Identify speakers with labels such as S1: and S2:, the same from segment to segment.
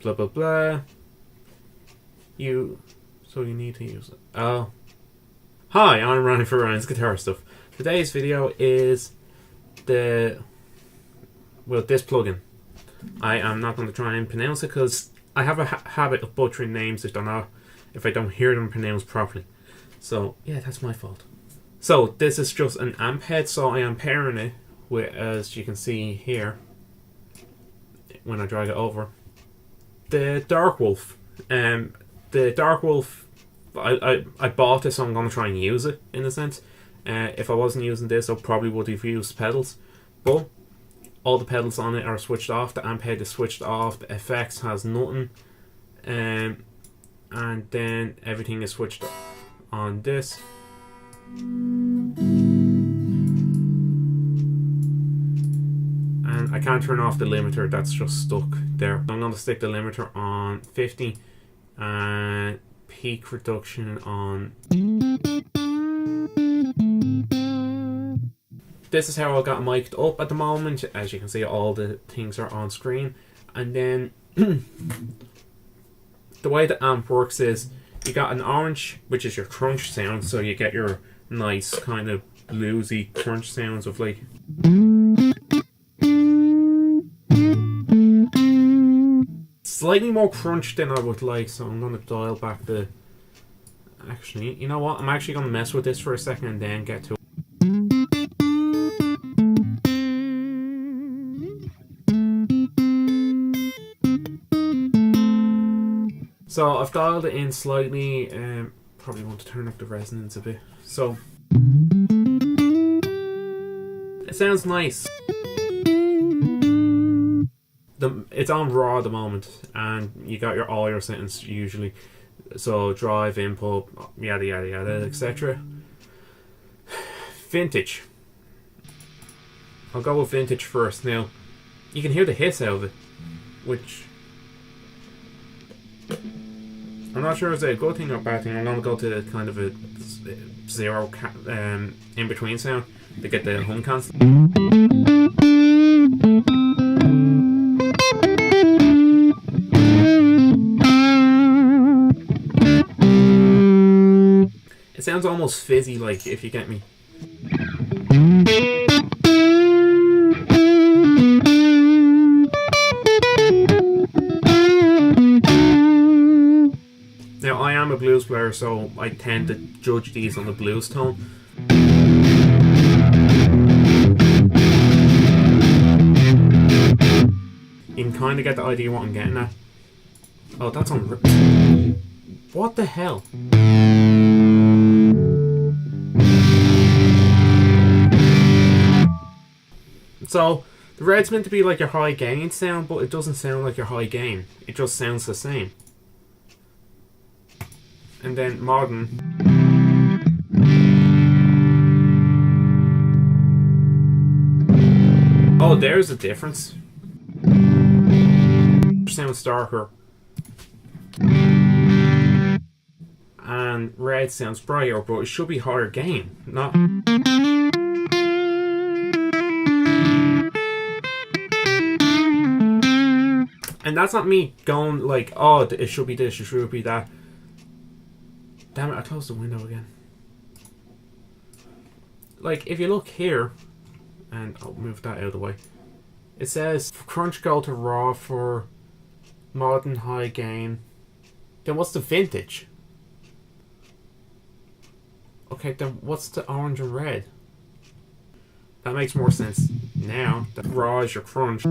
S1: blah blah blah. So you need to use it. Oh. Hi, I'm Ryan for Ryan's Guitar Stuff. Today's video is this plugin. I am not going to try and pronounce it because I have a habit of butchering names if I don't hear them pronounced properly. So yeah, that's my fault. So this is just an amp head, so I am pairing it with, as you can see here, when I drag it over, the Dark Wolf. The Dark Wolf, I bought this, so I'm going to try and use it in a sense. If I wasn't using this, I probably would have used pedals, but all the pedals on it are switched off. The amp head is switched off. The effects has nothing, and then everything is switched on this. And I can't turn off the limiter, that's just stuck there. I'm going to stick the limiter on 50 and peak reduction on. This is how I got mic'd up at the moment. As you can see, all the things are on screen. And then the way the amp works is you got an orange, which is your crunch sound, so you get your nice kind of bluesy crunch sounds of like slightly more crunch than I would like, so I'm going to dial back the... Actually, you know what? I'm actually going to mess with this for a second and then get to it. So I've dialed it in slightly, probably want to turn up the resonance a bit. So it sounds nice. It's on raw at the moment, and you got all your settings usually. So drive, input, yada yada yada, etc. Vintage. I'll go with vintage first. Now, you can hear the hiss out of it, which I'm not sure if it's a good thing or bad thing. I'm going to go to kind of a zero in between sound to get the hum cancel. It sounds almost fizzy, like, if you get me. Now, I am a blues player, so I tend to judge these on the blues tone. You can kind of get the idea what I'm getting at. Oh, that's on... What the hell? So, the red's meant to be like your high gain sound, but it doesn't sound like your high gain. It just sounds the same. And then modern. Oh, there's a difference. Sounds darker. And red sounds brighter, but it should be higher gain, not... And that's not me going like, oh, it should be this, it should be that. Damn it, I closed the window again. Like, if you look here, and I'll move that out of the way, it says for crunch go to raw, for modern high gain. Then what's the vintage? Okay, then what's the orange and red? That makes more sense now. The raw is your crunch.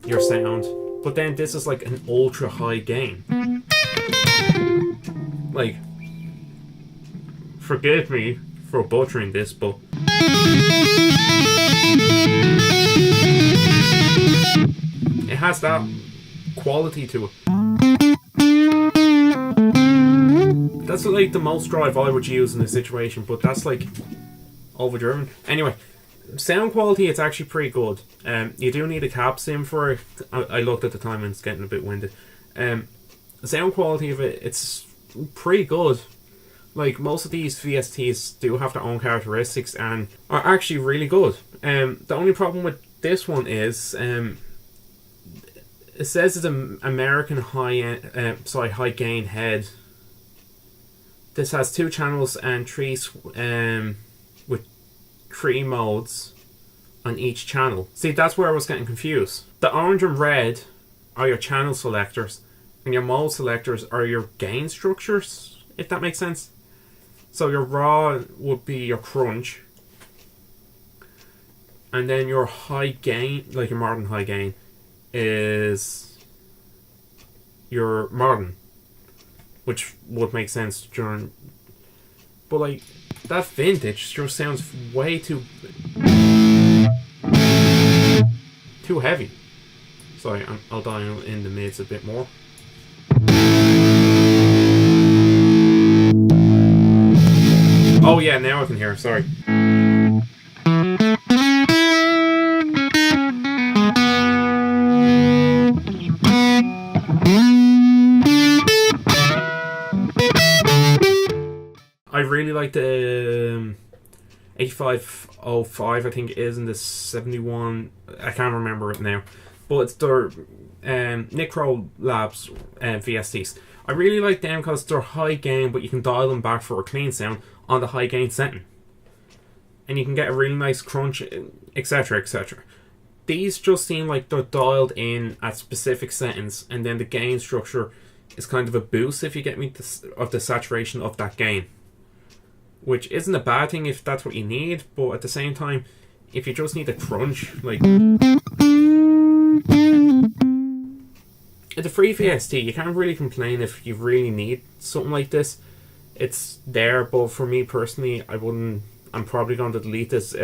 S1: Your sound. But then this is like an ultra high gain. Like, forgive me for butchering this, but it has that quality to it. That's like the most drive I would use in this situation, but that's like overdriven. Anyway, sound quality, it's actually pretty good. You do need a cap sim for it. I looked at the time and it's getting a bit winded. The sound quality of it, it's pretty good. Like, most of these VSTs do have their own characteristics and are actually really good. The only problem with this one is it says it's an American high gain head. This has 2 channels and 3 with 3 modes on each channel. See, that's where I was getting confused. The orange and red are your channel selectors, and your mode selectors are your gain structures, if that makes sense. So your raw would be your crunch, and then your high gain, like your modern high gain, is your modern, which would make sense during. But like, that vintage just sounds way too heavy. Sorry, I'll dial in the mids a bit more. Oh yeah, now I can hear. Sorry. I really like the 8505, I think it is, and the 71. I can't remember it now, but it's their LeCto Labs VSTs. I really like them because they're high gain, but you can dial them back for a clean sound on the high gain setting, and you can get a really nice crunch, etc., etc. These just seem like they're dialed in at specific settings, and then the gain structure is kind of a boost, if you get me, of the saturation of that gain, which isn't a bad thing if that's what you need. But at the same time, if you just need a crunch, like it's a free VST, you can't really complain if you really need something like this. It's there, but for me personally, I'm probably going to delete this.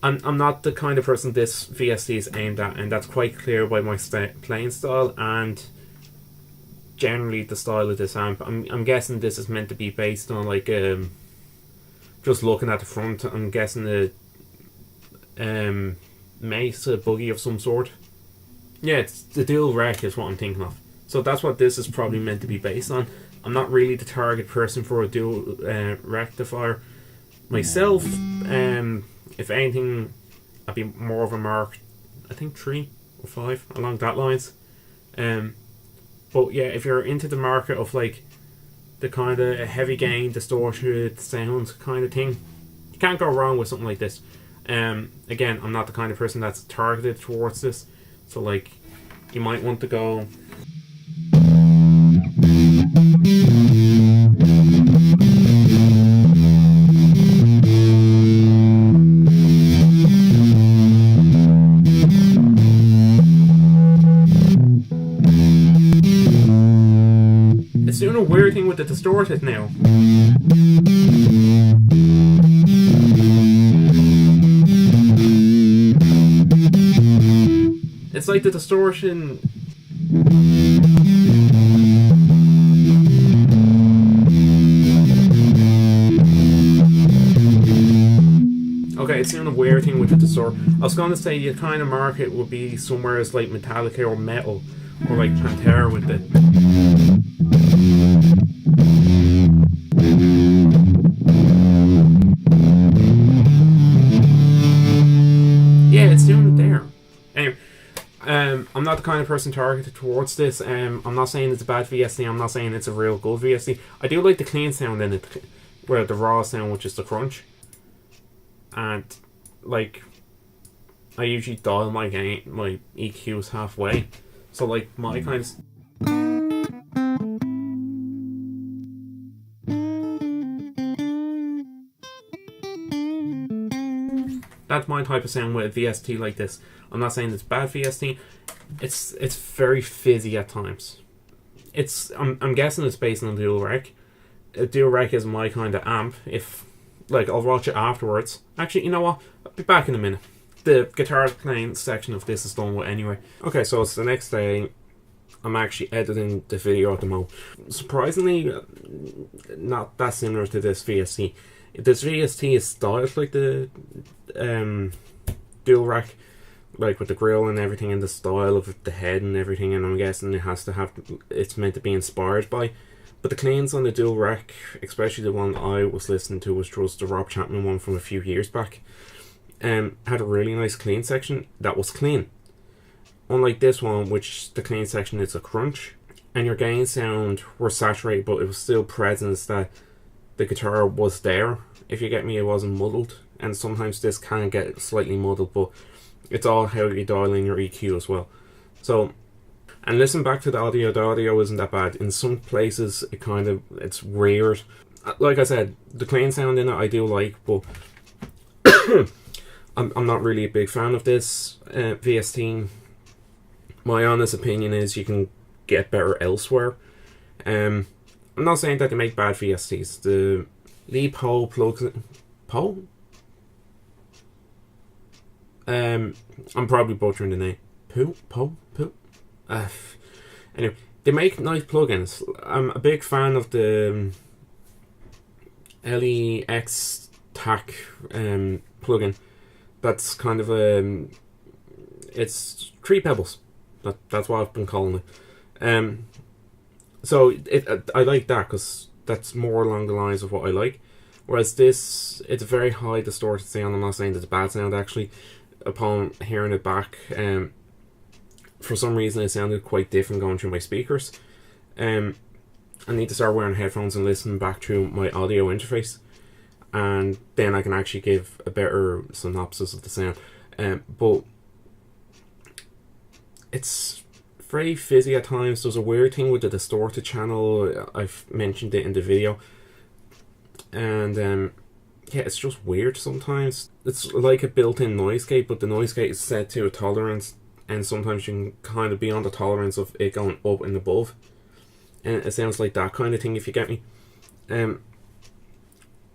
S1: I'm not the kind of person this VST is aimed at, and that's quite clear by my playing style and generally the style of this amp. I'm guessing this is meant to be based on like just looking at the front. I'm guessing a Mesa buggy of some sort. Yeah, it's the dual rec is what I'm thinking of. So that's what this is probably meant to be based on. I'm not really the target person for a dual rectifier myself. If anything, I'd be more of a Mark, I think 3 or 5 along that lines. But yeah, if you're into the market of like the kind of heavy gain, distorted sound kind of thing, you can't go wrong with something like this. Again, I'm not the kind of person that's targeted towards this, so like you might want to go it's doing a weird thing with the distorted now. It's like the distortion. Okay, it's doing a weird thing with the distortion. I was going to say the kind of market would be somewhere as like Metallica or metal, or like Pantera with the. Yeah, it's doing it there. Anyway, I'm not the kind of person targeted towards this. I'm not saying it's a bad VST. I'm not saying it's a real good VST. I do like the clean sound in it, where the raw sound, which is the crunch. And like, I usually dial my gain, my EQs halfway. So like my kind of. That's my type of sound with a VST like this. I'm not saying it's bad VST. It's very fizzy at times. I'm guessing it's based on dual rec. A dual rec is my kind of amp. If like I'll watch it afterwards. Actually, you know what? I'll be back in a minute. The guitar playing section of this is done with anyway. Okay, so it's the next day. I'm actually editing the video at the moment. Surprisingly, not that similar to this VST. This VST is styled like the dual rack, like with the grill and everything, and the style of the head and everything, and I'm guessing it's meant to be inspired by. But the cleans on the dual rack, especially the one I was listening to, was just the Rob Chapman one from a few years back. Had a really nice clean section that was clean. Unlike this one, which the clean section is a crunch, and your gain sound were saturated, but it was still present that the guitar was there. If you get me, it wasn't muddled, and sometimes this can get slightly muddled, but it's all how you dial in your EQ as well. So, and listen back to the audio isn't that bad. In some places, it's weird. Like I said, the clean sound in it I do like, but I'm not really a big fan of this VST. My honest opinion is you can get better elsewhere. I'm not saying that they make bad VSTs. The LePou Plugins, I'm probably butchering the name. Anyway, they make nice plugins. I'm a big fan of the LeCto plugin. That's kind of it's Tree Pebbles. That's what I've been calling it. So I like that because that's more along the lines of what I like. Whereas this, it's a very high distorted sound. I'm not saying it's a bad sound actually. Upon hearing it back, for some reason it sounded quite different going through my speakers. I need to start wearing headphones and listening back through my audio interface, and then I can actually give a better synopsis of the sound. But it's very fizzy at times. There's a weird thing with the distorted channel. I've mentioned it in the video, and yeah, it's just weird sometimes. It's like a built-in noise gate, but the noise gate is set to a tolerance, and sometimes you can kind of be on the tolerance of it going up and above, and it sounds like that kind of thing, if you get me.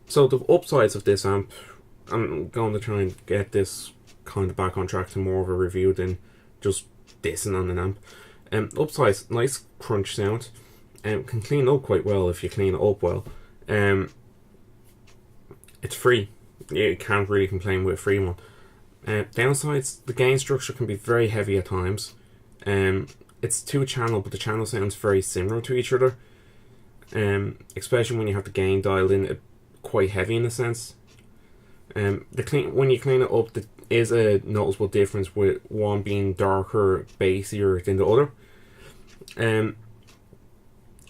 S1: So the upsides of this amp, I'm going to try and get this kind of back on track to more of a review than just dissing on an amp. Upsides, nice crunch sound, can clean up quite well if you clean it up well. It's free. You can't really complain with a free one. Downsides, the gain structure can be very heavy at times. It's two channel, but the channel sounds very similar to each other. Especially when you have the gain dialed in quite heavy in a sense. When you clean it up, there is a noticeable difference with one being darker, bassier than the other.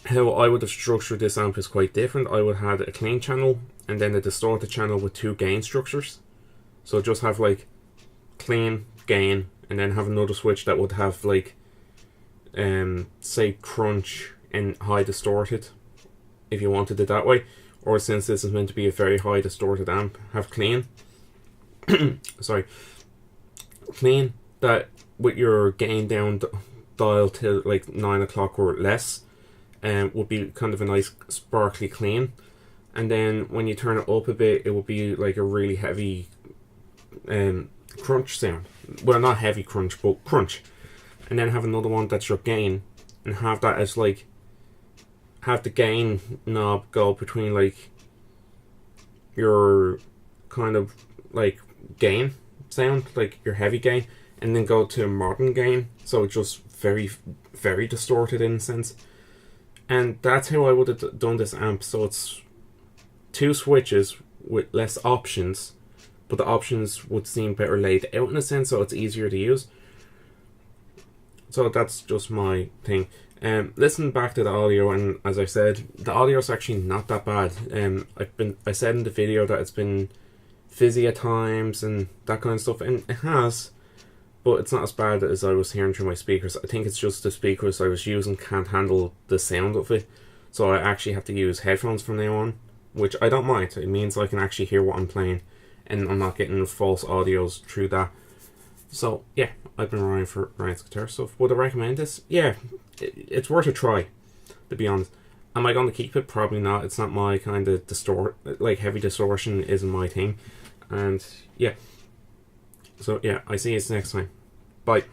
S1: How I would have structured this amp is quite different. I would have had a clean channel and then a distorted channel with two gain structures. So just have like clean, gain, and then have another switch that would have like say crunch and high distorted, if you wanted it that way. Or since this is meant to be a very high distorted amp, have clean sorry, clean, that with your gain down dial to like 9 o'clock or less, would be kind of a nice sparkly clean. And then when you turn it up a bit, it will be like a really heavy crunch sound. Well, not heavy crunch, but crunch. And then have another one that's your gain, and have that as like, have the gain knob go between like your kind of like gain sound, like your heavy gain, and then go to modern gain, so it's just very, very distorted in a sense. And that's how I would have done this amp. So it's two switches with less options, but the options would seem better laid out in a sense, so it's easier to use. So that's just my thing. Listen back to the audio, and as I said, the audio is actually not that bad. I said in the video that it's been fizzy at times and that kind of stuff, and it has, but it's not as bad as I was hearing through my speakers. I think it's just the speakers I was using can't handle the sound of it, so I actually have to use headphones from now on, which I don't mind. It means I can actually hear what I'm playing, and I'm not getting false audios through that. So yeah, I've been Ryan for Ryan's Guitar Stuff. Would I recommend this? Yeah, it's worth a try, to be honest. Am I going to keep it? Probably not. It's not my kind of like heavy distortion isn't my thing. And yeah, so yeah, I see you next time. Bye.